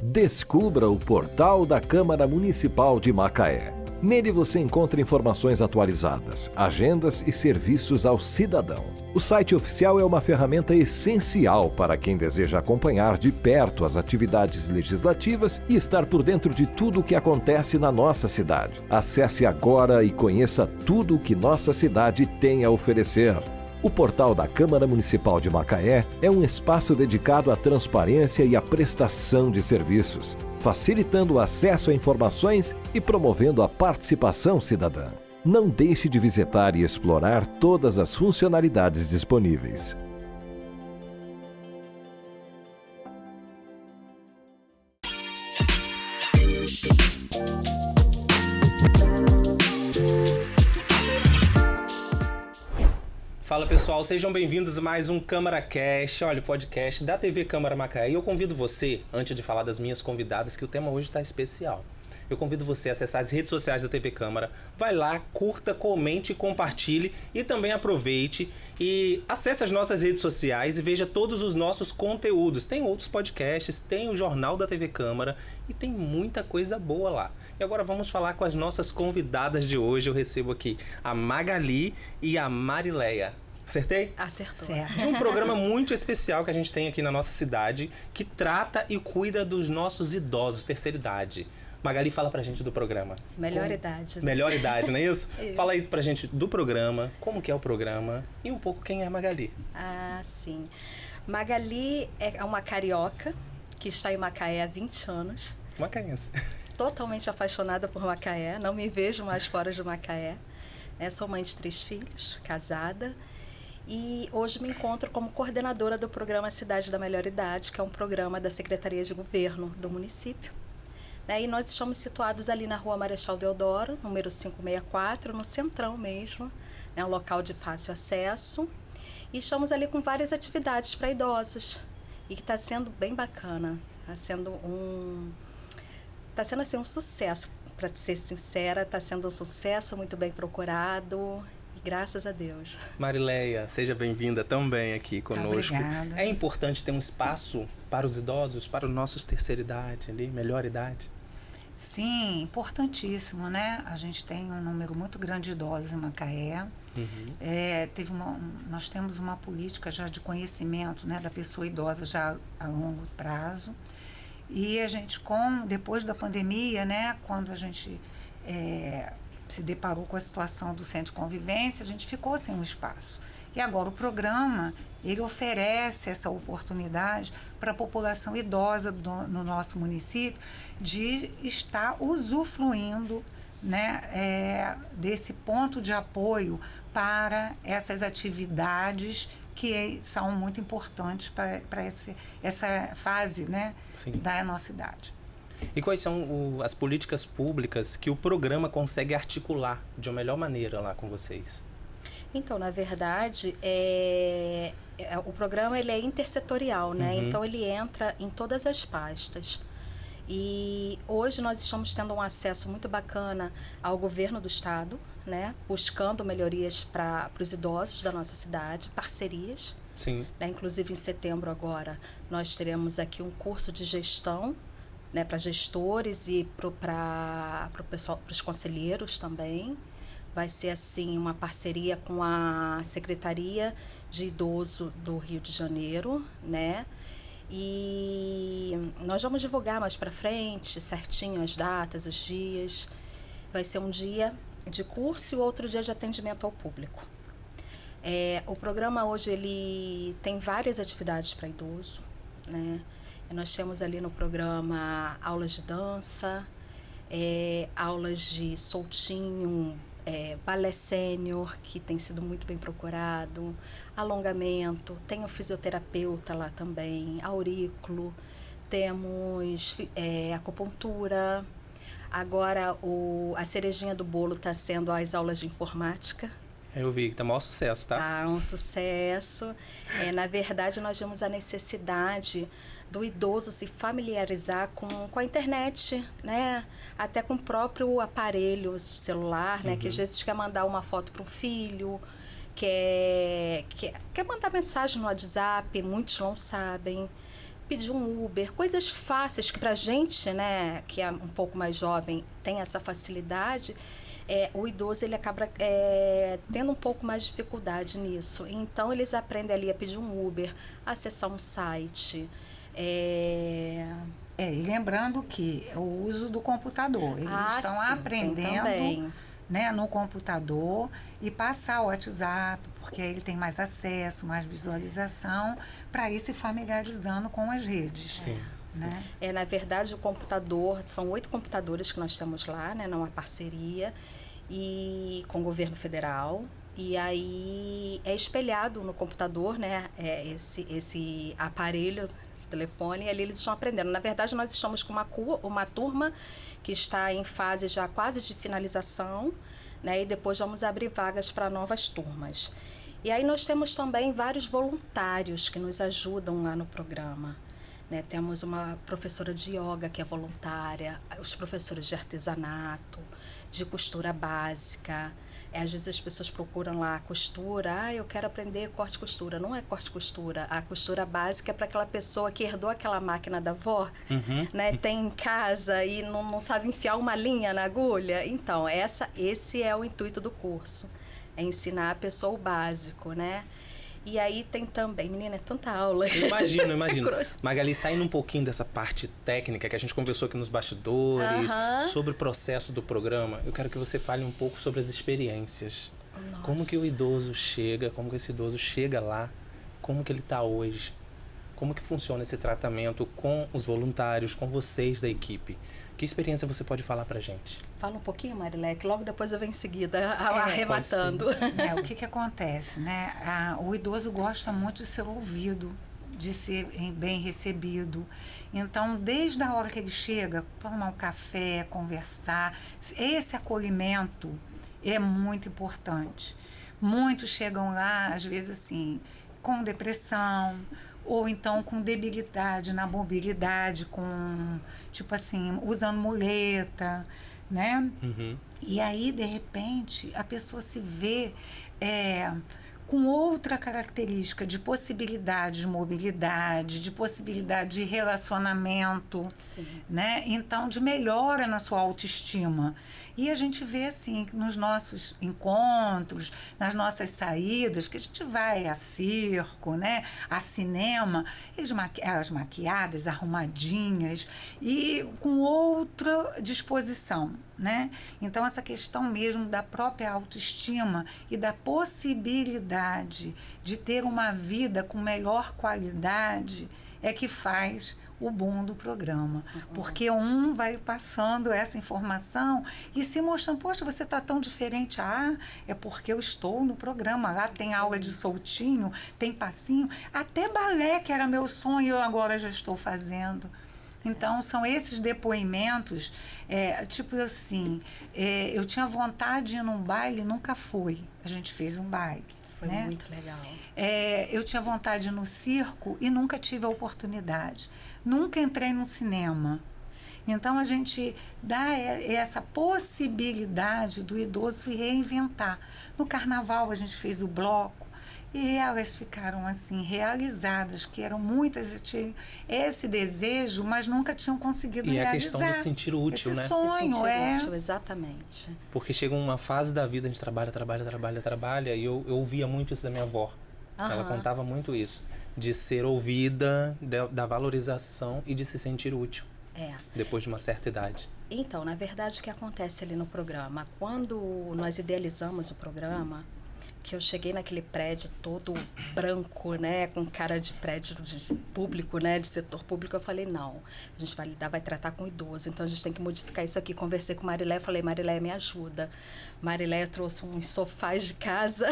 Descubra o portal da Câmara Municipal de Macaé. Nele você encontra informações atualizadas, agendas e serviços ao cidadão. O site oficial é uma ferramenta essencial para quem deseja acompanhar de perto as atividades legislativas e estar por dentro de tudo o que acontece na nossa cidade. Acesse agora e conheça tudo o que nossa cidade tem a oferecer. O portal da Câmara Municipal de Macaé é um espaço dedicado à transparência e à prestação de serviços, facilitando o acesso a informações e promovendo a participação cidadã. Não deixe de visitar e explorar todas as funcionalidades disponíveis. Fala pessoal, sejam bem-vindos a mais um Câmara Cast, olha, o podcast da TV Câmara Macaé. E eu convido você, antes de falar das minhas convidadas, que o tema hoje está especial. Eu convido você a acessar as redes sociais da TV Câmara. Vai lá, curta, comente, compartilhe e também aproveite e acesse as nossas redes sociais e veja todos os nossos conteúdos. Tem outros podcasts, tem o Jornal da TV Câmara e tem muita coisa boa lá. E agora vamos falar com as nossas convidadas de hoje. Eu recebo aqui a Magali e a Marileia. Acertei? Acertou. Certo. De um programa muito especial que a gente tem aqui na nossa cidade, que trata e cuida dos nossos idosos, terceira idade. Magali, fala pra gente do programa. Melhor idade. Melhor idade, não é isso? Isso. Fala aí pra gente do programa, como que é o programa e um pouco quem é a Magali. Ah, sim. Magali é uma carioca que está em Macaé há 20 anos. Macaense. Totalmente apaixonada por Macaé. Não me vejo mais fora de Macaé. Sou mãe de 3 filhos, casada. E hoje me encontro como coordenadora do programa Cidade da Melhor Idade, que é um programa da Secretaria de Governo do município. E nós estamos situados ali na Rua Marechal Deodoro, número 564, no centrão mesmo, um local de fácil acesso. E estamos ali com várias atividades para idosos, e que está sendo bem bacana. Está sendo assim, um sucesso, para ser sincera, está sendo um sucesso, muito bem procurado. Graças a Deus. Marileia, seja bem-vinda também aqui conosco. Obrigada. É importante ter um espaço para os idosos, para os nossos terceira idade, ali, melhor idade? Sim, importantíssimo, né? A gente tem um número muito grande de idosos em Macaé. Uhum. Nós temos uma política já de conhecimento, né, da pessoa idosa já a longo prazo. E a gente, depois da pandemia, né, quando a gente se deparou com a situação do centro de convivência, a gente ficou sem um espaço. E agora o programa, ele oferece essa oportunidade para a população idosa no nosso município de estar usufruindo, né, desse ponto de apoio para essas atividades que são muito importantes para essa fase, né, da nossa idade. E quais são as políticas públicas que o programa consegue articular de uma melhor maneira lá com vocês? Então, na verdade, o programa ele é intersetorial, né? Uhum. Então, ele entra em todas as pastas. E hoje nós estamos tendo um acesso muito bacana ao governo do estado, né? Buscando melhorias para os idosos da nossa cidade, parcerias. Sim. Né? Inclusive, em setembro agora, nós teremos aqui um curso de gestão, né, para gestores e para os conselheiros também. Vai ser assim uma parceria com a Secretaria de Idoso do Rio de Janeiro, né? E nós vamos divulgar mais para frente certinho as datas, os dias. Vai ser um dia de curso e outro dia de atendimento ao público. O programa hoje ele tem várias atividades para idoso, né? Nós temos ali no programa aulas de dança, aulas de soltinho, balé sênior, que tem sido muito bem procurado, alongamento, tem o fisioterapeuta lá também, aurículo, temos acupuntura. Agora a cerejinha do bolo está sendo as aulas de informática. Eu vi que tá o maior sucesso, tá? Tá um sucesso. Na verdade, nós vemos a necessidade do idoso se familiarizar com a internet, né? Até com o próprio aparelho celular, né? Que às vezes quer mandar uma foto para um filho, quer mandar mensagem no WhatsApp, muitos não sabem. pedir um Uber, coisas fáceis que pra gente, né, que é um pouco mais jovem, tem essa facilidade. O idoso ele acaba tendo um pouco mais de dificuldade nisso. Então, eles aprendem ali a pedir um Uber, acessar um site. E lembrando que o uso do computador. Eles estão sim, aprendendo, né, no computador e passar o WhatsApp, porque ele tem mais acesso, mais visualização, para ir se familiarizando com as redes. Sim. Né? Na verdade, o computador, são 8 computadores que nós temos lá, né, numa parceria e com o governo federal. E aí é espelhado no computador, né, esse aparelho de telefone, e ali eles estão aprendendo. Na verdade, nós estamos com uma turma que está em fase já quase de finalização, né, e depois vamos abrir vagas para novas turmas. E aí nós temos também vários voluntários que nos ajudam lá no programa. Né, temos uma professora de yoga que é voluntária, os professores de artesanato, de costura básica. Às vezes as pessoas procuram lá a costura, eu quero aprender corte e costura. Não é corte e costura, a costura básica é para aquela pessoa que herdou aquela máquina da avó, né, tem em casa e não sabe enfiar uma linha na agulha. Então, esse é o intuito do curso, é ensinar a pessoa o básico, né? E aí tem também, menina, é tanta aula. Imagino. Magali, saindo um pouquinho dessa parte técnica que a gente conversou aqui nos bastidores, sobre o processo do programa, eu quero que você fale um pouco sobre as experiências. Nossa. Como que o idoso chega, como que esse idoso chega lá, como que ele está hoje, como que funciona esse tratamento com os voluntários, com vocês da equipe. Que experiência você pode falar pra gente? Fala um pouquinho, Marilé, que logo depois eu venho em seguida arrematando. O que acontece, né? O idoso gosta muito de ser ouvido, de ser bem recebido. Então, desde a hora que ele chega, tomar um café, conversar, esse acolhimento é muito importante. Muitos chegam lá, às vezes assim, com depressão, ou então com debilidade na mobilidade, com, tipo assim, usando muleta, né? E aí, de repente, a pessoa se vê com outra característica de possibilidade de mobilidade, de possibilidade de relacionamento, né? Então, de melhora na sua autoestima. E a gente vê, assim, nos nossos encontros, nas nossas saídas, que a gente vai a circo, né, a cinema, elas maquiadas, arrumadinhas e com outra disposição, né? Então, essa questão mesmo da própria autoestima e da possibilidade de ter uma vida com melhor qualidade é que faz o boom do programa. Porque um vai passando essa informação e se mostrando, poxa, você está tão diferente. É porque eu estou no programa. Lá tem aula de soltinho, tem passinho, até balé, que era meu sonho, eu agora já estou fazendo. Então, são esses depoimentos, tipo assim, eu tinha vontade de ir num baile, nunca fui. A gente fez um baile. Foi muito legal. Eu tinha vontade de ir no circo e nunca tive a oportunidade. Nunca entrei num cinema. Então, a gente dá essa possibilidade do idoso se reinventar. No carnaval, a gente fez o bloco e elas ficaram assim, realizadas, que eram muitas, tinham esse desejo, mas nunca tinham conseguido realizar. E a questão de se sentir útil, esse né? sonho, se sentir útil, exatamente. Porque chega uma fase da vida, a gente trabalha, e eu ouvia muito isso da minha avó. Ela contava muito isso, de ser ouvida, da valorização e de se sentir útil. Depois de uma certa idade. Então, na verdade, o que acontece ali no programa? Quando nós idealizamos o programa, que eu cheguei naquele prédio todo branco, né, com cara de prédio de público, né, de setor público, eu falei, não, a gente vai tratar com idoso, então a gente tem que modificar isso aqui. Conversei com Marilé, falei, Marilé, me ajuda. Marilé trouxe uns sofás de casa,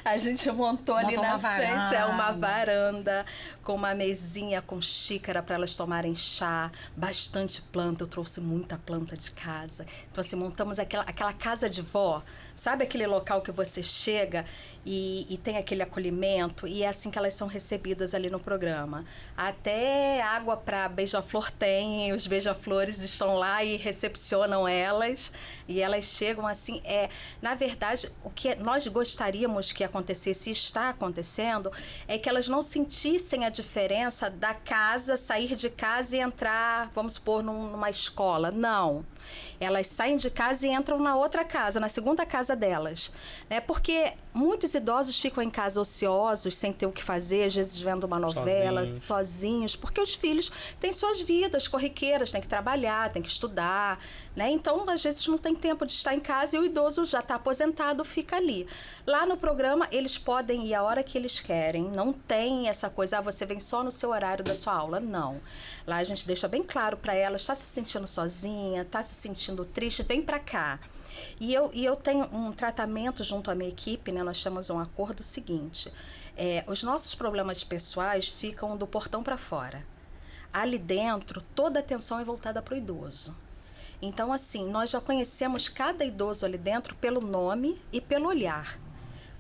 a gente montou ali na frente, uma varanda, com uma mesinha com xícara para elas tomarem chá, bastante planta, eu trouxe muita planta de casa. Então, assim, montamos aquela casa de vó, sabe aquele local que você chega e tem aquele acolhimento, e é assim que elas são recebidas ali no programa. Até água para beija-flor tem, os beija-flores estão lá e recepcionam elas, e elas chegam assim, na verdade, o que nós gostaríamos que acontecesse e está acontecendo, é que elas não sentissem a diferença da casa, sair de casa e entrar, vamos supor, numa escola. Não. Elas saem de casa e entram na outra casa, na segunda casa delas, né? Porque muitos idosos ficam em casa ociosos, sem ter o que fazer, às vezes vendo uma novela, sozinhos, porque os filhos têm suas vidas corriqueiras, têm que trabalhar, têm que estudar, né? Então, às vezes não tem tempo de estar em casa e o idoso já está aposentado, fica ali. Lá no programa, eles podem ir a hora que eles querem, não tem essa coisa, você vem só no seu horário da sua aula, não. Lá a gente deixa bem claro para elas, está se sentindo sozinha, está se sentindo triste, vem para cá. E eu tenho um tratamento junto à minha equipe, né? Nós temos um acordo seguinte, os nossos problemas pessoais ficam do portão para fora. Ali dentro, toda a atenção é voltada para o idoso. Então, assim, nós já conhecemos cada idoso ali dentro pelo nome e pelo olhar.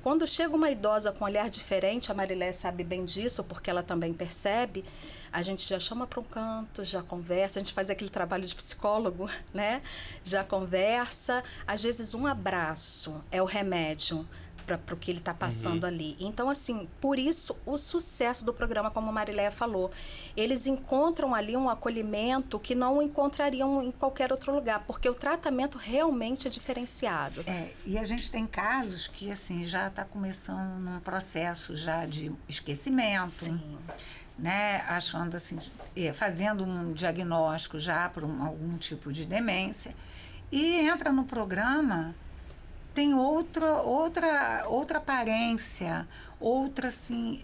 Quando chega uma idosa com um olhar diferente, a Marilé sabe bem disso, porque ela também percebe, a gente já chama para um canto, já conversa, a gente faz aquele trabalho de psicólogo, né? Já conversa, às vezes um abraço é o remédio para o que ele está passando ali. Então, assim, por isso o sucesso do programa, como a Marileia falou, eles encontram ali um acolhimento que não encontrariam em qualquer outro lugar, porque o tratamento realmente é diferenciado. E a gente tem casos que, assim, já está começando num processo já de esquecimento. Sim. Né, achando assim, fazendo um diagnóstico já por algum tipo de demência, e entra no programa, tem outra aparência, outra assim,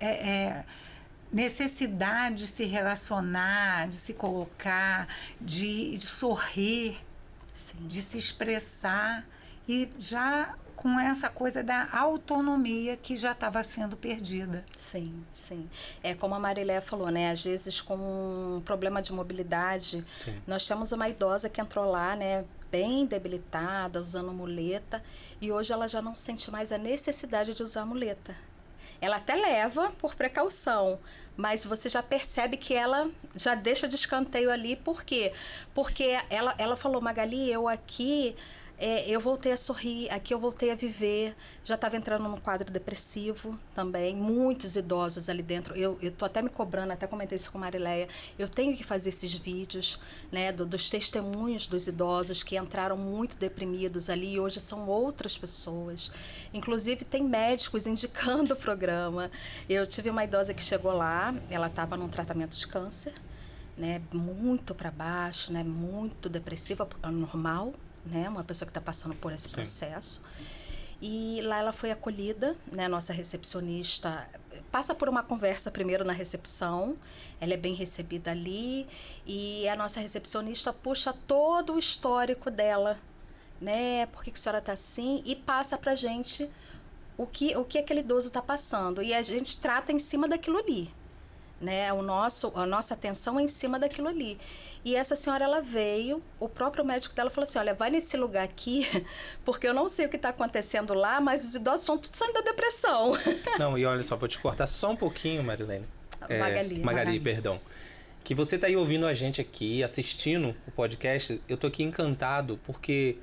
necessidade de se relacionar, de se colocar, de sorrir, Sim. de se expressar, e já com essa coisa da autonomia que já estava sendo perdida. Sim, sim. É como a Marilé falou, né? Às vezes com um problema de mobilidade, Sim. nós temos uma idosa que entrou lá, né? Bem debilitada, usando muleta, e hoje ela já não sente mais a necessidade de usar muleta. Ela até leva por precaução, mas você já percebe que ela já deixa de escanteio ali. Por quê? Porque ela falou, Magali, eu aqui... eu voltei a sorrir, aqui eu voltei a viver, já estava entrando num quadro depressivo também, muitos idosos ali dentro, eu tô até me cobrando, até comentei isso com a Marileia, eu tenho que fazer esses vídeos, né, dos testemunhos dos idosos que entraram muito deprimidos ali e hoje são outras pessoas, inclusive tem médicos indicando o programa. Eu tive uma idosa que chegou lá, ela estava num tratamento de câncer, né, muito para baixo, né, muito depressiva, normal, né? Uma pessoa que está passando por esse processo. E lá ela foi acolhida, né? Nossa recepcionista passa por uma conversa primeiro na recepção, ela é bem recebida ali, e a nossa recepcionista puxa todo o histórico dela, né? Por que a senhora está assim? E passa para a gente o que aquele idoso está passando. E a gente trata em cima daquilo ali, né? A nossa atenção é em cima daquilo ali. E essa senhora, ela veio, o próprio médico dela falou assim, olha, vai nesse lugar aqui, porque eu não sei o que está acontecendo lá, mas os idosos estão tudo saindo da depressão. Não, e olha só, vou te cortar só um pouquinho, Marilene. Magali, perdão. Que você está aí ouvindo a gente aqui, assistindo o podcast, eu tô aqui encantado, porque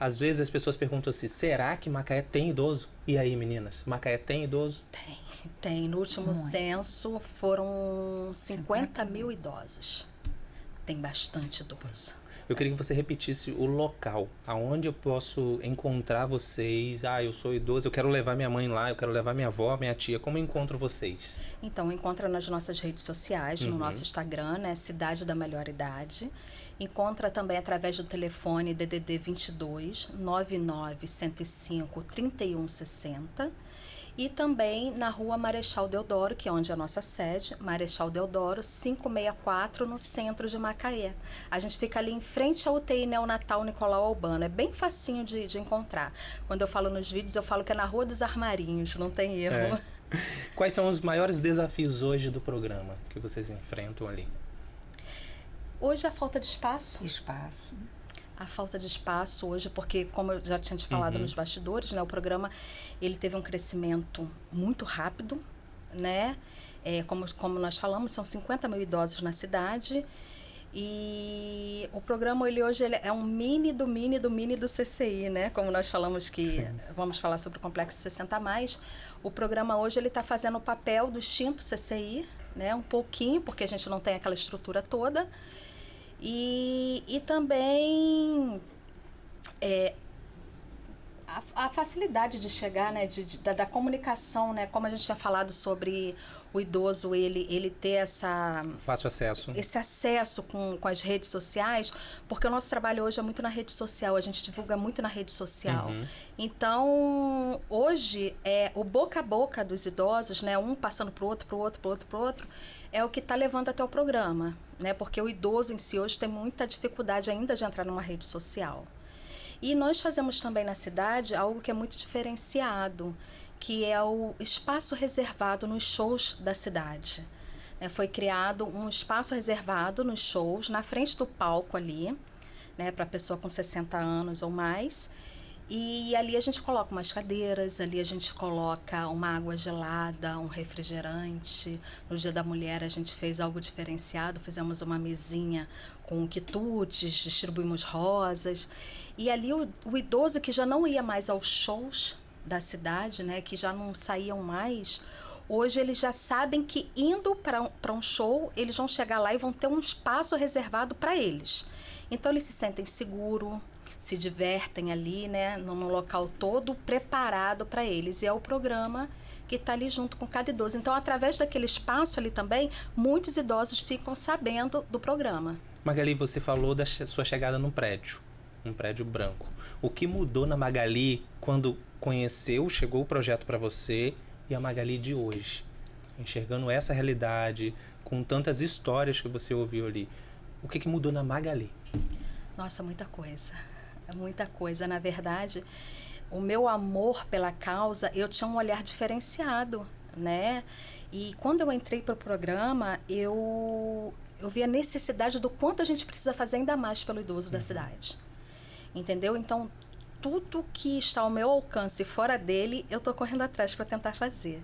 às vezes as pessoas perguntam assim, será que Macaé tem idoso? E aí, meninas, Macaé tem idoso? Tem. No último censo foram 50 mil idosos. Tem bastante idoso. Eu queria que você repetisse o local, aonde eu posso encontrar vocês. Eu sou idoso, eu quero levar minha mãe lá, eu quero levar minha avó, minha tia. Como eu encontro vocês? Então, encontra nas nossas redes sociais, no nosso Instagram, né? Cidade da Melhor Idade. Encontra também através do telefone DDD 22 99 105 3160. E também na rua Marechal Deodoro, que é onde é a nossa sede, Marechal Deodoro, 564, no centro de Macaé. A gente fica ali em frente ao UTI Neonatal Nicolau Albano, é bem facinho de encontrar. Quando eu falo nos vídeos, eu falo que é na Rua dos Armarinhos, não tem erro. Quais são os maiores desafios hoje do programa que vocês enfrentam ali? Hoje a falta de espaço. a falta de espaço hoje, porque como eu já tinha te falado nos bastidores, né, o programa ele teve um crescimento muito rápido, né? Como nós falamos, são 50 mil idosos na cidade, e o programa ele hoje ele é um mini do CCI, né? Como nós falamos que vamos falar sobre o Complexo 60+, o programa hoje ele está fazendo o papel do extinto CCI, né? Um pouquinho, porque a gente não tem aquela estrutura toda. E também a facilidade de chegar, né, da comunicação, né, como a gente tinha falado sobre o idoso, ele ter fácil acesso. Esse acesso com as redes sociais, porque o nosso trabalho hoje é muito na rede social, a gente divulga muito na rede social. Então, hoje, o boca a boca dos idosos, né, um passando pro outro, é o que está levando até o programa, né, porque o idoso em si hoje tem muita dificuldade ainda de entrar numa rede social. E nós fazemos também na cidade algo que é muito diferenciado, que é o espaço reservado nos shows da cidade. Foi criado um espaço reservado nos shows, na frente do palco ali, né, para pessoa com 60 anos ou mais. E ali a gente coloca umas cadeiras, ali a gente coloca uma água gelada, um refrigerante. No Dia da Mulher a gente fez algo diferenciado, fizemos uma mesinha com quitutes, distribuímos rosas. E ali o idoso que já não ia mais aos shows da cidade, né, que já não saíam mais, hoje eles já sabem que indo para um show, eles vão chegar lá e vão ter um espaço reservado para eles. Então eles se sentem seguros, se divertem ali, né, num local todo preparado para eles. E é o programa que está ali junto com cada idoso. Então, através daquele espaço ali também, muitos idosos ficam sabendo do programa. Magali, você falou da sua chegada num prédio branco. O que mudou na Magali quando chegou o projeto para você, e a Magali de hoje? Enxergando essa realidade, com tantas histórias que você ouviu ali. O que mudou na Magali? Nossa, muita coisa. Muita coisa. Na verdade, o meu amor pela causa, eu tinha um olhar diferenciado, né? E quando eu entrei para o programa, eu vi a necessidade do quanto a gente precisa fazer ainda mais pelo idoso da cidade. Entendeu? Então, tudo que está ao meu alcance fora dele, eu estou correndo atrás para tentar fazer.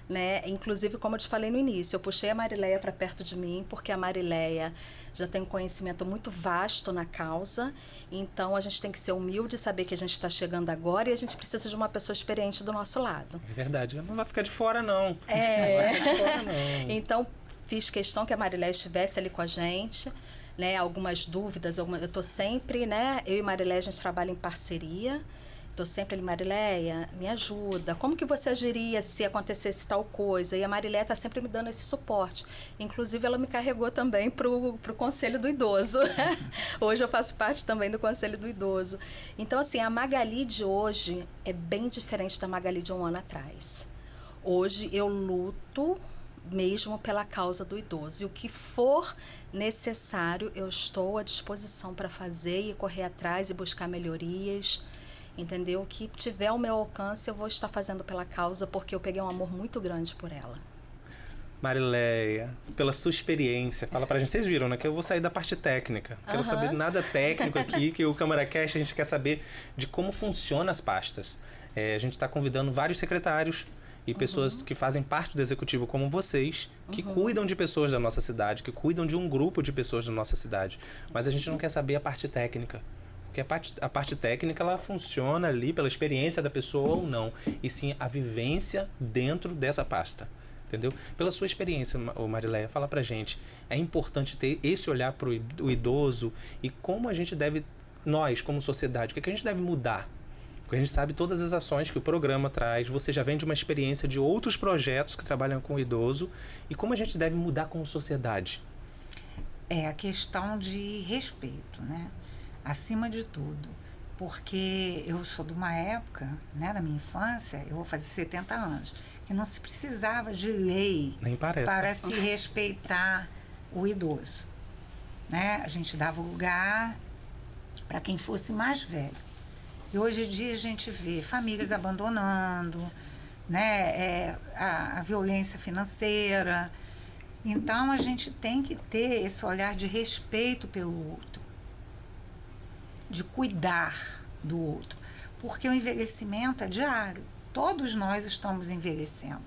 Né? Inclusive, como eu te falei no início, eu puxei a Marileia para perto de mim, porque a Marileia já tem um conhecimento muito vasto na causa, então a gente tem que ser humilde e saber que a gente está chegando agora e a gente precisa de uma pessoa experiente do nosso lado. É verdade, não vai ficar de fora não. Não vai ficar de fora, não. Então, fiz questão que a Marileia estivesse ali com a gente, né? Algumas dúvidas, eu estou sempre, né? Eu e Marileia, a gente trabalha em parceria. Estou sempre ali, Marileia, me ajuda. Como que você agiria se acontecesse tal coisa? E a Marileia está sempre me dando esse suporte. Inclusive, ela me carregou também para o Conselho do Idoso. Hoje eu faço parte também do Conselho do Idoso. Então, assim, a Magali de hoje é bem diferente da Magali de um ano atrás. Hoje eu luto mesmo pela causa do idoso. E o que for necessário, eu estou à disposição para fazer e correr atrás e buscar melhorias. Entendeu? O que tiver ao meu alcance, eu vou estar fazendo pela causa, porque eu peguei um amor muito grande por ela. Marileia, pela sua experiência, fala pra gente. Vocês viram, né? Que eu vou sair da parte técnica. Quero saber nada técnico aqui, que o CâmaraCast a gente quer saber de como funcionam as pastas. A gente está convidando vários secretários e pessoas que fazem parte do executivo como vocês, que cuidam de pessoas da nossa cidade, que cuidam de um grupo de pessoas da nossa cidade. Mas a gente não quer saber a parte técnica. Porque a parte técnica, ela funciona ali pela experiência da pessoa ou não. E sim a vivência dentro dessa pasta. Entendeu? Pela sua experiência, Marileia, fala pra gente. É importante ter esse olhar pro idoso e como a gente deve, nós como sociedade, o que a gente deve mudar? Porque a gente sabe todas as ações que o programa traz. Você já vem de uma experiência de outros projetos que trabalham com o idoso. E como a gente deve mudar como sociedade? É a questão de respeito, né? Acima de tudo, porque eu sou de uma época, né, da minha infância, eu vou fazer 70 anos, que não se precisava de lei para se respeitar o idoso. Né? A gente dava lugar para quem fosse mais velho. E hoje em dia a gente vê famílias abandonando, né, a violência financeira. Então a gente tem que ter esse olhar de respeito pelo outro. de cuidar do outro, porque o envelhecimento é diário, todos nós estamos envelhecendo.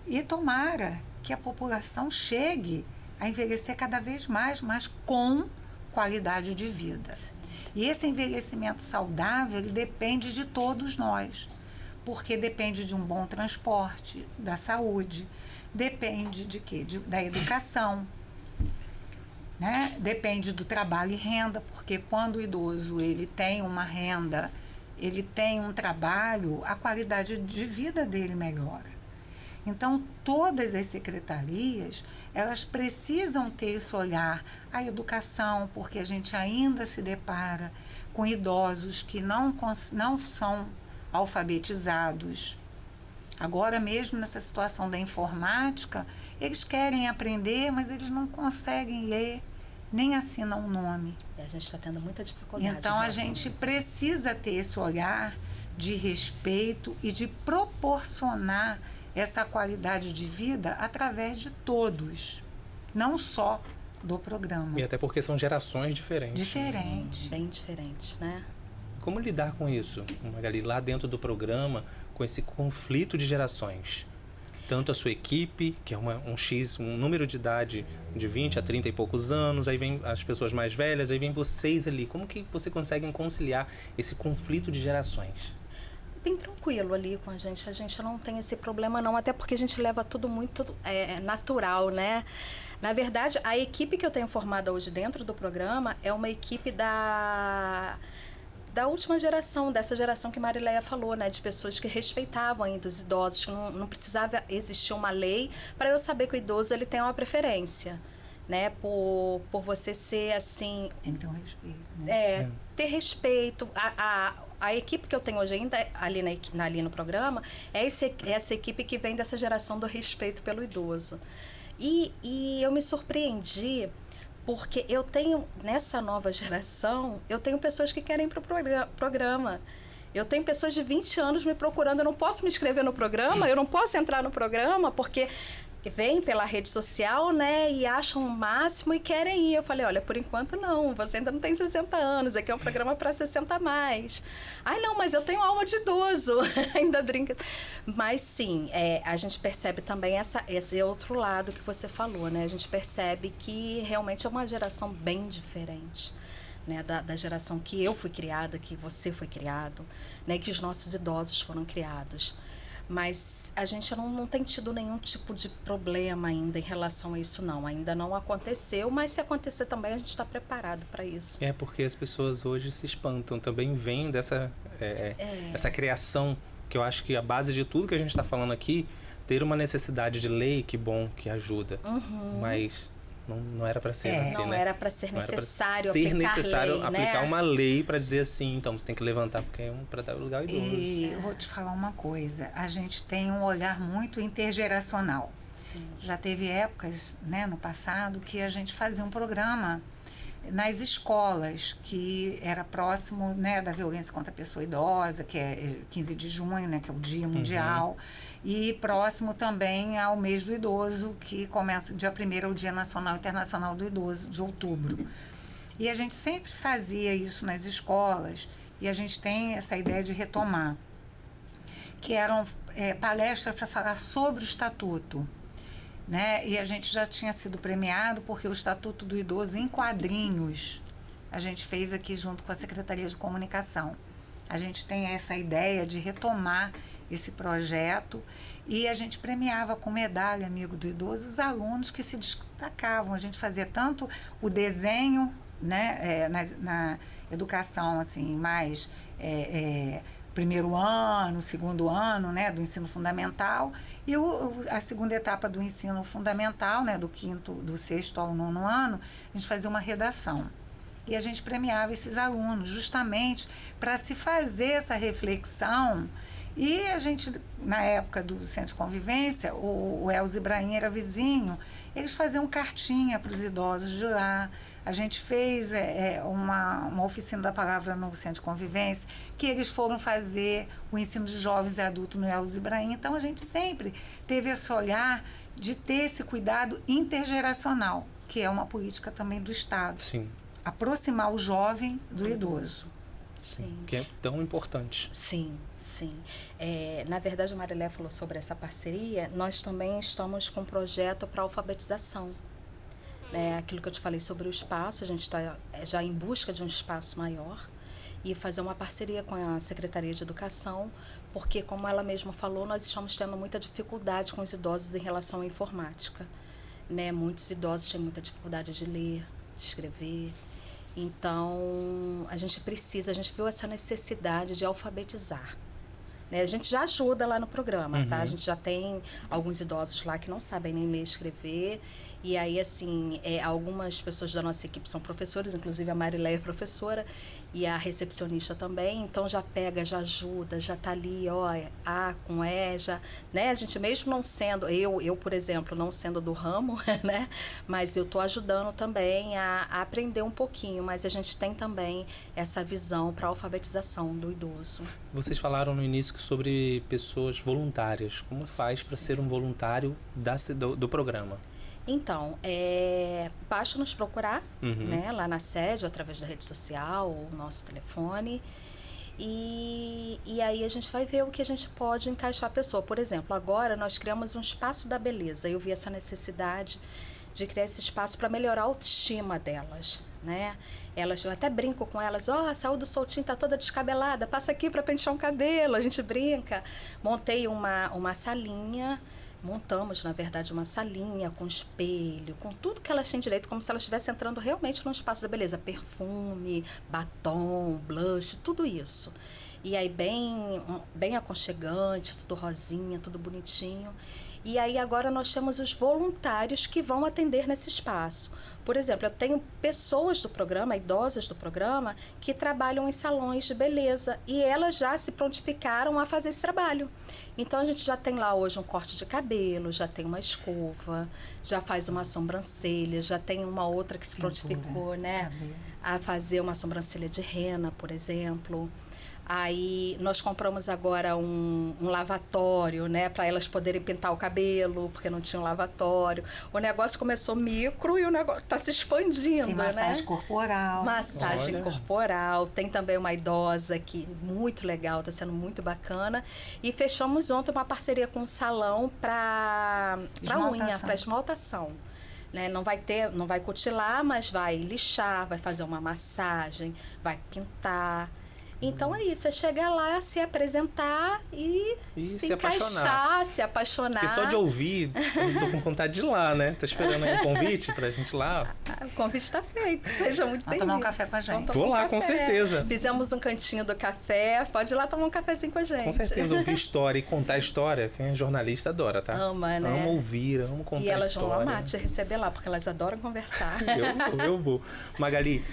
E tomara que a população chegue a envelhecer cada vez mais, mas com qualidade de vida. E esse envelhecimento saudável, ele depende de todos nós, porque depende de um bom transporte, da saúde, depende de quê? Da educação, né? Depende do trabalho e renda, porque quando o idoso ele tem uma renda, ele tem um trabalho, a qualidade de vida dele melhora. Então, todas as secretarias, elas precisam ter esse olhar à educação, porque a gente ainda se depara com idosos que não são alfabetizados. Agora mesmo, nessa situação da informática, eles querem aprender, mas eles não conseguem ler, nem assinam um nome. A gente está tendo muita dificuldade. Então, a gente precisa ter esse olhar de respeito e de proporcionar essa qualidade de vida através de todos, não só do programa. E até porque são gerações diferentes. Diferentes. Bem diferentes, né? Como lidar com isso, Magali, lá dentro do programa, com esse conflito de gerações? Tanto a sua equipe, que é um número de idade de 20 a 30 e poucos anos, aí vem as pessoas mais velhas, aí vem vocês ali. Como que você consegue conciliar esse conflito de gerações? Bem tranquilo ali com a gente não tem esse problema não, até porque a gente leva tudo muito natural, né? Na verdade, a equipe que eu tenho formada hoje dentro do programa é uma equipe da última geração, dessa geração que Marileia falou, né? De pessoas que respeitavam ainda os idosos, que não precisava existir uma lei para eu saber que o idoso ele tem uma preferência, né? Por você ser assim... Tem que ter um respeito, né? Ter respeito. A equipe que eu tenho hoje ainda ali no programa é essa equipe que vem dessa geração do respeito pelo idoso. E eu me surpreendi porque eu tenho, nessa nova geração, eu tenho pessoas que querem ir para o programa. Eu tenho pessoas de 20 anos me procurando, eu não posso me inscrever no programa, eu não posso entrar no programa porque... vêm pela rede social, né, e acham o máximo e querem ir. Eu falei, olha, por enquanto não, você ainda não tem 60 anos, aqui é um programa para 60 a mais. Ai, não, mas eu tenho alma de idoso, ainda brinca. Mas sim, a gente percebe também esse outro lado que você falou, né, a gente percebe que realmente é uma geração bem diferente, né, da geração que eu fui criada, que você foi criado, né, que os nossos idosos foram criados. Mas a gente não tem tido nenhum tipo de problema ainda em relação a isso, não. Ainda não aconteceu, mas se acontecer também, a gente está preparado para isso. É porque as pessoas hoje se espantam, também vêm dessa essa criação, que eu acho que a base de tudo que a gente está falando aqui, ter uma necessidade de lei, que bom, que ajuda. Uhum. Mas... Não era para ser assim, não né? era para ser necessário aplicar né? uma lei para dizer assim, então você tem que levantar porque é para dar lugar ao idoso. E eu vou te falar uma coisa, a gente tem um olhar muito intergeracional. Sim. Já teve épocas, né, no passado, que a gente fazia um programa nas escolas, que era próximo, né, da violência contra a pessoa idosa, que é 15 de junho, né, que é o Dia Mundial, e próximo também ao mês do idoso, que começa dia 1º, o Dia Nacional e Internacional do Idoso, de outubro. E a gente sempre fazia isso nas escolas, e a gente tem essa ideia de retomar, que eram palestras para falar sobre o Estatuto, né? E a gente já tinha sido premiado porque o Estatuto do Idoso em quadrinhos a gente fez aqui junto com a Secretaria de Comunicação. A gente tem essa ideia de retomar esse projeto e a gente premiava com medalha Amigo do Idoso os alunos que se destacavam. A gente fazia tanto o desenho, né, na educação assim, mais primeiro ano, segundo ano, né, do ensino fundamental, e a segunda etapa do ensino fundamental, né, do 6º ao 9º ano, a gente fazia uma redação. E a gente premiava esses alunos justamente para se fazer essa reflexão. E a gente, na época do Centro de Convivência, o Elza Ibrahim era vizinho, eles faziam cartinha para os idosos de lá. A gente fez uma oficina da palavra no Centro de Convivência, que eles foram fazer o ensino de jovens e adultos no Elza Ibrahim. Então, a gente sempre teve esse olhar de ter esse cuidado intergeracional, que é uma política também do Estado. Sim. aproximar o jovem do idoso. Sim. Que é tão importante. Sim, sim. Na verdade, a Marilé falou sobre essa parceria. Nós também estamos com um projeto para alfabetização. Aquilo que eu te falei sobre o espaço, a gente está já em busca de um espaço maior e fazer uma parceria com a Secretaria de Educação, porque, como ela mesma falou, nós estamos tendo muita dificuldade com os idosos em relação à informática. Muitos idosos têm muita dificuldade de ler, de escrever. Então, a gente viu essa necessidade de alfabetizar. A gente já ajuda lá no programa, tá? A gente já tem alguns idosos lá que não sabem nem ler e escrever. E aí, assim, algumas pessoas da nossa equipe são professores, inclusive a Marilé é professora e a recepcionista também. Então, já pega, já ajuda, já tá ali, A com E, já, A gente mesmo não sendo, eu, por exemplo, não sendo do ramo, Mas eu tô ajudando também a aprender um pouquinho. Mas a gente tem também essa visão para a alfabetização do idoso. Vocês falaram no início sobre pessoas voluntárias. Como faz para ser um voluntário do programa? Então, basta nos procurar, lá na sede, através da rede social, ou nosso telefone. E aí a gente vai ver o que a gente pode encaixar a pessoa. Por exemplo, agora nós criamos um espaço da beleza. Eu vi essa necessidade de criar esse espaço para melhorar a autoestima delas, Eu até brinco com elas, saiu do soltinho, tá toda descabelada, passa aqui para pentear um cabelo, a gente brinca. Montei uma salinha. Montamos, na verdade, uma salinha com espelho, com tudo que elas têm direito, como se elas estivessem entrando realmente num espaço da beleza. Perfume, batom, blush, tudo isso. E aí bem aconchegante, tudo rosinha, tudo bonitinho. E aí agora nós temos os voluntários que vão atender nesse espaço. Por exemplo, eu tenho pessoas do programa, idosas do programa, que trabalham em salões de beleza e elas já se prontificaram a fazer esse trabalho. Então a gente já tem lá hoje um corte de cabelo, já tem uma escova, já faz uma sobrancelha, já tem uma outra que se prontificou, a fazer uma sobrancelha de rena, por exemplo. Aí nós compramos agora um lavatório, para elas poderem pintar o cabelo, porque não tinha um lavatório. O negócio começou micro e o negócio está se expandindo, Tem massagem corporal. Massagem corporal. Tem também uma idosa que muito legal, está sendo muito bacana. E fechamos ontem uma parceria com um salão para unha, para esmaltação. Não vai cutilar, mas vai lixar, vai fazer uma massagem, vai pintar. Então é isso, é chegar lá, se apresentar e se encaixar, se apaixonar. Porque só de ouvir, eu tô com vontade de ir lá, Tô esperando aí um convite pra gente ir lá. O convite está feito, seja muito bem-vindo. Tomar um café com a gente. Vou lá, com certeza. Fizemos um cantinho do café, pode ir lá tomar um cafezinho com a gente. Com certeza, ouvir história e contar história, quem é jornalista adora, tá? Ama, Ama ouvir, ama contar história. E elas vão amar te receber lá, porque elas adoram conversar. Eu vou. Magali,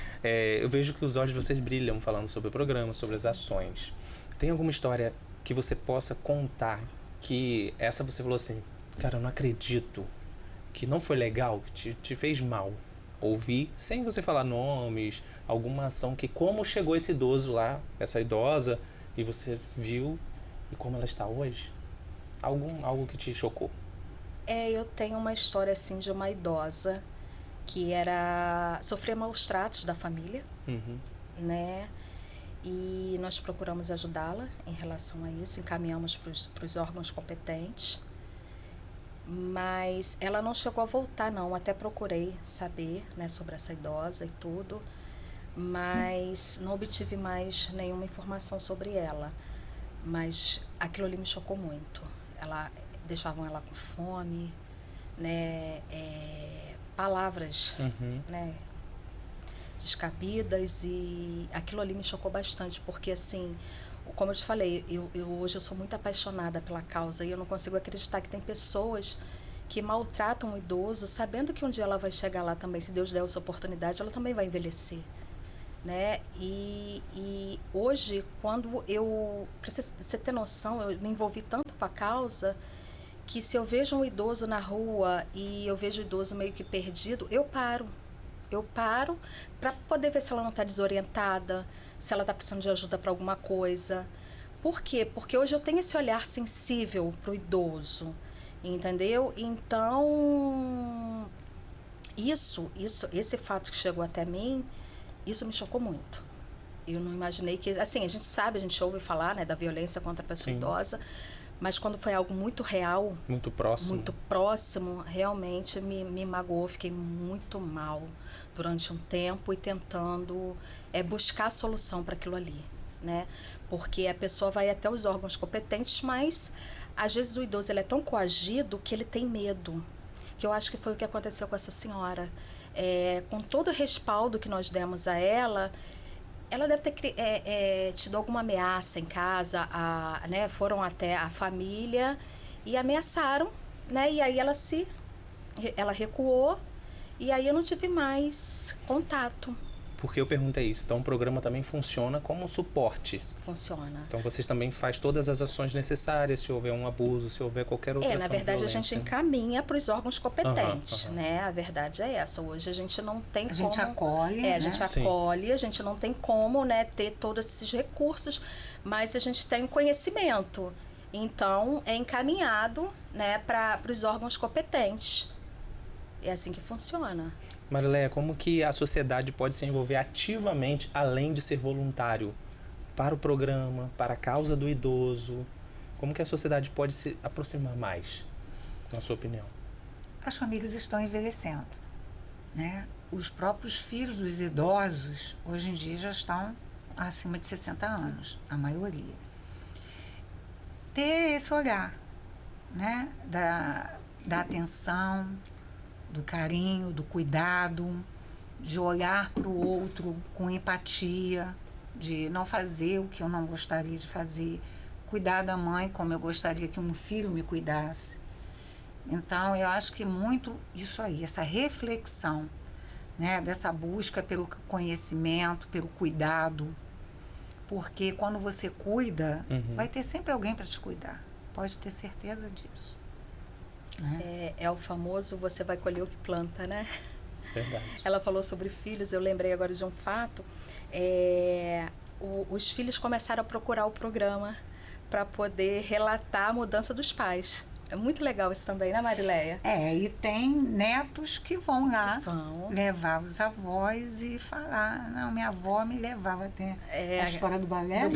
eu vejo que os olhos de vocês brilham falando sobre o programa, sobre as ações. Tem alguma história que você possa contar que essa você falou assim, cara, eu não acredito, que não foi legal, que te fez mal? Ouvir, sem você falar nomes, alguma ação que como chegou esse idoso lá, essa idosa, e você viu e como ela está hoje? Algo que te chocou? Eu tenho uma história assim de uma idosa que sofria maus tratos da família, E nós procuramos ajudá-la em relação a isso, encaminhamos para os órgãos competentes, mas ela não chegou a voltar não, até procurei saber sobre essa idosa e tudo, mas não obtive mais nenhuma informação sobre ela, mas aquilo ali me chocou muito. Deixavam ela com fome, palavras, descabidas, e aquilo ali me chocou bastante, porque assim, como eu te falei, hoje eu sou muito apaixonada pela causa e eu não consigo acreditar que tem pessoas que maltratam o idoso, sabendo que um dia ela vai chegar lá também, se Deus der essa oportunidade, ela também vai envelhecer, E hoje, quando pra você ter noção, eu me envolvi tanto com a causa, que se eu vejo um idoso na rua e eu vejo o idoso meio que perdido, eu paro para poder ver se ela não está desorientada, se ela está precisando de ajuda para alguma coisa. Por quê? Porque hoje eu tenho esse olhar sensível para o idoso, entendeu? Então, esse fato que chegou até mim Isso me chocou muito. Eu não imaginei que... Assim, a gente sabe, a gente ouve falar, né, da violência contra a pessoa idosa, mas quando foi algo muito real... Muito próximo, realmente me magoou. Fiquei muito mal durante um tempo e tentando buscar a solução para aquilo ali, né? Porque a pessoa vai até os órgãos competentes, mas às vezes o idoso ele é tão coagido que ele tem medo. Que eu acho que foi o que aconteceu com essa senhora. Com todo o respaldo que nós demos a ela deve ter tido alguma ameaça em casa, né? Foram até a família e ameaçaram, né? E aí ela recuou e aí eu não tive mais contato. Porque eu perguntei isso. Então, o programa também funciona como suporte. Funciona. Então, vocês também fazem todas as ações necessárias, se houver um abuso, se houver qualquer outra ação na verdade, violência. a gente encaminha para os órgãos competentes, né? A verdade é essa. Hoje a gente não tem como... A gente acolhe, né? A gente acolhe, a gente não tem como, né, ter todos esses recursos, mas a gente tem conhecimento. Então, é encaminhado, né, para os órgãos competentes. É assim que funciona. Marileia, como que a sociedade pode se envolver ativamente, além de ser voluntário, para o programa, para a causa do idoso? Como que a sociedade pode se aproximar mais, na sua opinião? As famílias estão envelhecendo, né? Os próprios filhos dos idosos, hoje em dia, já estão acima de 60 anos, a maioria. Ter esse olhar, né? Da atenção, do carinho, do cuidado, de olhar para o outro com empatia, de não fazer o que eu não gostaria de fazer, cuidar da mãe como eu gostaria que um filho me cuidasse. Então, eu acho que muito isso aí, essa reflexão, né, dessa busca pelo conhecimento, pelo cuidado, porque quando você cuida, vai ter sempre alguém para te cuidar, pode ter certeza disso. É o famoso você vai colher o que planta, né? Verdade. Ela falou sobre filhos, eu lembrei agora de um fato. Os filhos começaram a procurar o programa para poder relatar a mudança dos pais. É muito legal isso também, né, Marileia? E tem netos que vão lá levar os avós e falar, não, minha avó me levava até a história do balé,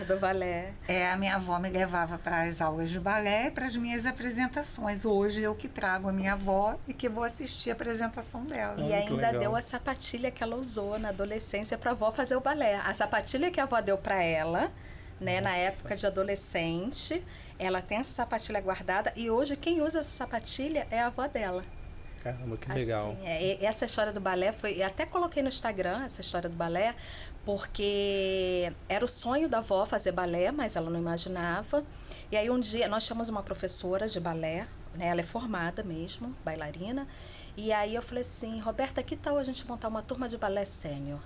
do balé. A minha avó me levava para as aulas de balé e para as minhas apresentações. Hoje eu que trago a minha avó e que vou assistir a apresentação dela. E ainda deu a sapatilha que ela usou na adolescência para a avó fazer o balé. A sapatilha que a avó deu para ela, né, na época de adolescente, ela tem essa sapatilha guardada e hoje quem usa essa sapatilha é a avó dela. Caramba, que legal. Essa história do balé eu até coloquei no Instagram essa história do balé, porque era o sonho da avó fazer balé, mas ela não imaginava. E aí um dia nós chamamos uma professora de balé, né, ela é formada mesmo, bailarina. E aí eu falei assim, Roberta, que tal a gente montar uma turma de balé sênior?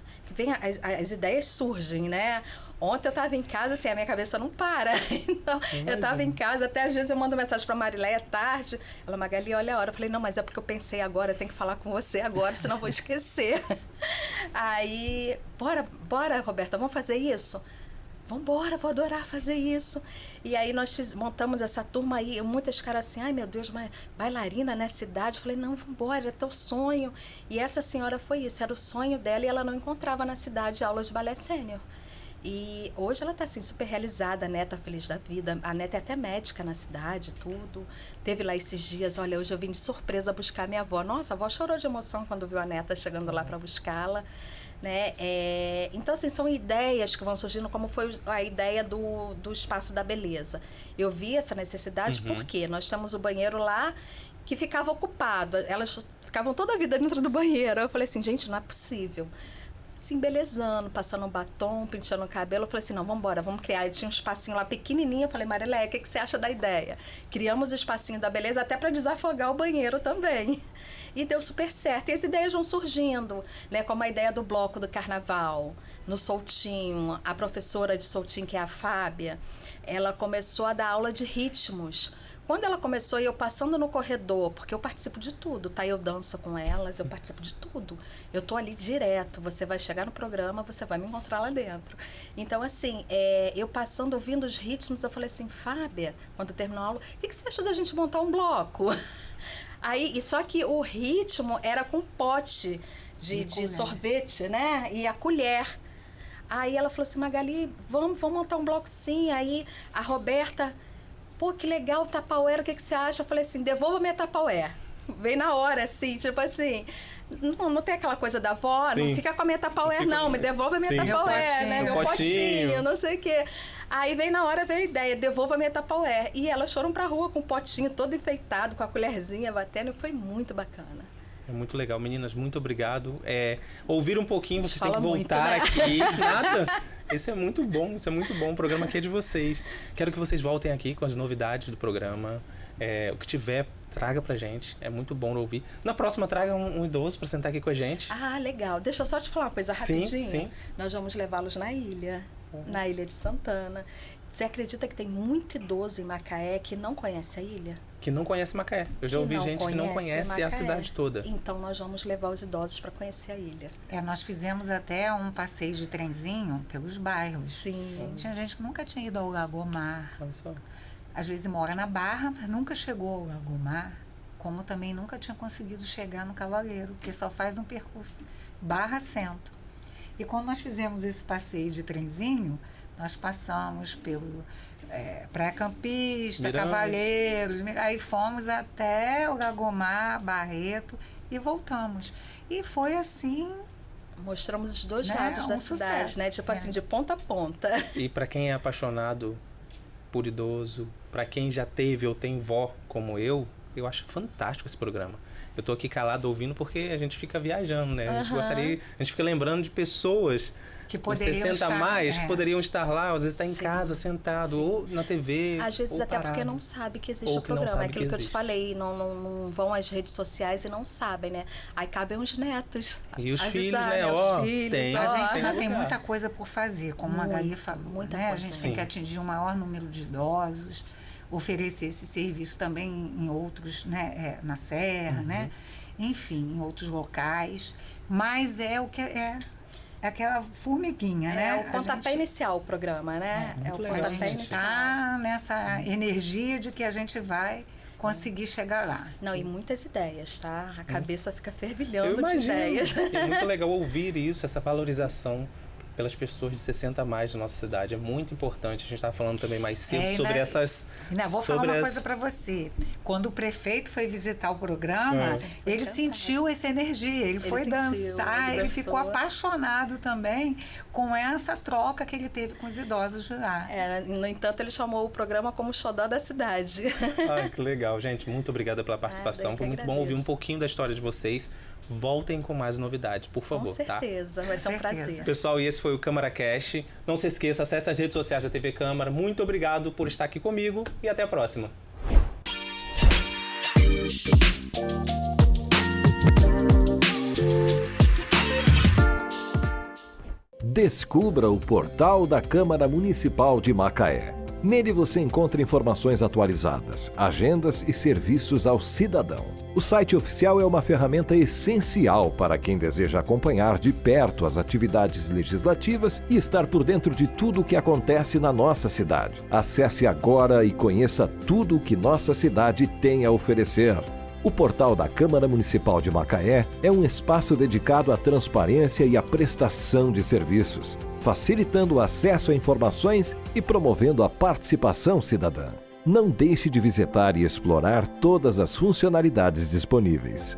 As ideias surgem, né? Ontem eu estava em casa, assim, a minha cabeça não para. Então, eu estava em casa, até às vezes eu mando mensagem para a Marileia tarde. Ela, Magali, olha a hora. Eu falei, não, mas é porque eu pensei agora, eu tenho que falar com você agora, senão eu vou esquecer. Aí, bora, Roberta, vamos fazer isso? Vambora, vou adorar fazer isso. E aí nós montamos essa turma aí, muitas caras assim, ai meu Deus, mas bailarina nessa idade. Eu falei, não, vambora, é teu sonho. E essa senhora foi isso, era o sonho dela e ela não encontrava na cidade aula de balé sênior. E hoje ela tá assim, super realizada, a neta feliz da vida. A neta é até médica na cidade, tudo. Teve lá esses dias, olha, hoje eu vim de surpresa buscar minha avó. Nossa, a avó chorou de emoção quando viu a neta chegando lá para buscá-la. Né? Então, assim, são ideias que vão surgindo, como foi a ideia do Espaço da Beleza. Eu vi essa necessidade porque nós temos o banheiro lá que ficava ocupado. Elas ficavam toda a vida dentro do banheiro. Eu falei assim, gente, não é possível. Se embelezando, passando um batom, penteando o cabelo. Eu falei assim, não, vamos embora, vamos criar. E tinha um espacinho lá pequenininho. Eu falei, Marileia, o que você acha da ideia? Criamos o Espacinho da Beleza até para desafogar o banheiro também. E deu super certo. E as ideias vão surgindo, né? Como a ideia do bloco do carnaval, no Soltinho. A professora de Soltinho, que é a Fábia, ela começou a dar aula de ritmos. Quando ela começou, eu passando no corredor, porque eu participo de tudo, tá? Eu danço com elas, eu participo de tudo. Eu tô ali direto, você vai chegar no programa, você vai me encontrar lá dentro. Então, assim, eu passando, ouvindo os ritmos, eu falei assim, Fábia, quando terminou a aula, o que você acha da gente montar um bloco? Aí, só que o ritmo era com pote de sorvete, né? E a colher. Aí ela falou assim, Magali, vamos montar um bloco sim. Aí a Roberta, pô, que legal, Tupperware, o que você acha? Eu falei assim, devolva minha Tupperware. Veio na hora, assim, tipo assim... Não tem aquela coisa da avó, Sim. não fica com a minha Tupperware, não, me devolve a minha Tupperware, né? Meu potinho, não sei o quê. Aí veio na hora, veio a ideia, devolva a minha Tupperware. E elas foram pra rua com o potinho todo enfeitado, com a colherzinha batendo, foi muito bacana. É muito legal. Meninas, muito obrigado. Ouvir um pouquinho, vocês têm que Fala voltar muito, né? aqui. Nada. Isso é muito bom, isso é muito bom. O programa aqui é de vocês. Quero que vocês voltem aqui com as novidades do programa. O que tiver, traga pra gente. É muito bom ouvir. Na próxima, traga um idoso pra sentar aqui com a gente. Ah, legal. Deixa eu só te falar uma coisa rapidinho. Sim. Nós vamos levá-los na ilha de Santana. Você acredita que tem muito idoso em Macaé que não conhece a ilha? Que não conhece Macaé. Eu já ouvi gente que não conhece Macaé. a cidade toda. Então, nós vamos levar os idosos para conhecer a ilha. Nós fizemos até um passeio de trenzinho pelos bairros. Sim. Tinha gente que nunca tinha ido ao Lagomar. Olha só. Às vezes mora na Barra, mas nunca chegou ao Lagomar. Como também nunca tinha conseguido chegar no Cavaleiro, porque só faz um percurso Barra-Centro. E quando nós fizemos esse passeio de trenzinho, nós passamos pelo Pré-Campista, Cavaleiros, aí fomos até o Lagomar, Barreto e voltamos. E foi assim... Mostramos os dois lados da cidade, sucesso, né? Tipo assim, de ponta a ponta. E para quem é apaixonado por idoso, para quem já teve ou tem vó como eu acho fantástico esse programa. Eu tô aqui calado ouvindo porque a gente fica viajando, né? A gente fica lembrando de pessoas que com poderiam 60 estar, mais, que poderiam estar lá, às vezes está em casa, sentado, ou na TV. Às vezes ou até parado. porque não sabe que existe Ou o que não programa. É sabe aquilo que que eu te existe. falei, não vão às redes sociais e não sabem, né? Aí cabem os netos. E os avisar, filhos, né? Os filhos, tem. A gente Tem ainda tem lugar. muita coisa por fazer, como a Gaí falou. muita Né? A coisa. gente Sim. tem que atingir um maior número de idosos, oferecer esse serviço também em outros, né? Na Serra, né? Enfim, em outros locais. Mas é o que é aquela formiguinha, né? É o pontapé inicial o programa, né? muito o legal. A pontapé gente inicial. está nessa energia de que a gente vai conseguir chegar lá. Não, e muitas ideias, tá? A cabeça fica Eu fervilhando de imagino. ideias. É muito legal ouvir isso, essa valorização pelas pessoas de 60 a mais da nossa cidade. É muito importante. A gente estava falando também mais cedo sobre essas... Ainda vou falar uma coisa para você. Quando o prefeito foi visitar o programa, ele sentiu essa energia. Ele foi dançar, ele ficou apaixonado também com essa troca que ele teve com os idosos de lá. No entanto, ele chamou o programa como xodó da cidade. Ai, que legal, gente. Muito obrigada pela participação. Foi muito bom ouvir um pouquinho da história de vocês. Voltem com mais novidades, por favor, Com certeza, tá? vai ser um prazer. Pessoal, e esse foi o Câmara Cash. Não se esqueça, acesse as redes sociais da TV Câmara. Muito obrigado por estar aqui comigo e até a próxima. Descubra o portal da Câmara Municipal de Macaé. Nele você encontra informações atualizadas, agendas e serviços ao cidadão. O site oficial é uma ferramenta essencial para quem deseja acompanhar de perto as atividades legislativas e estar por dentro de tudo o que acontece na nossa cidade. Acesse agora e conheça tudo o que nossa cidade tem a oferecer. O portal da Câmara Municipal de Macaé é um espaço dedicado à transparência e à prestação de serviços, facilitando o acesso a informações e promovendo a participação cidadã. Não deixe de visitar e explorar todas as funcionalidades disponíveis.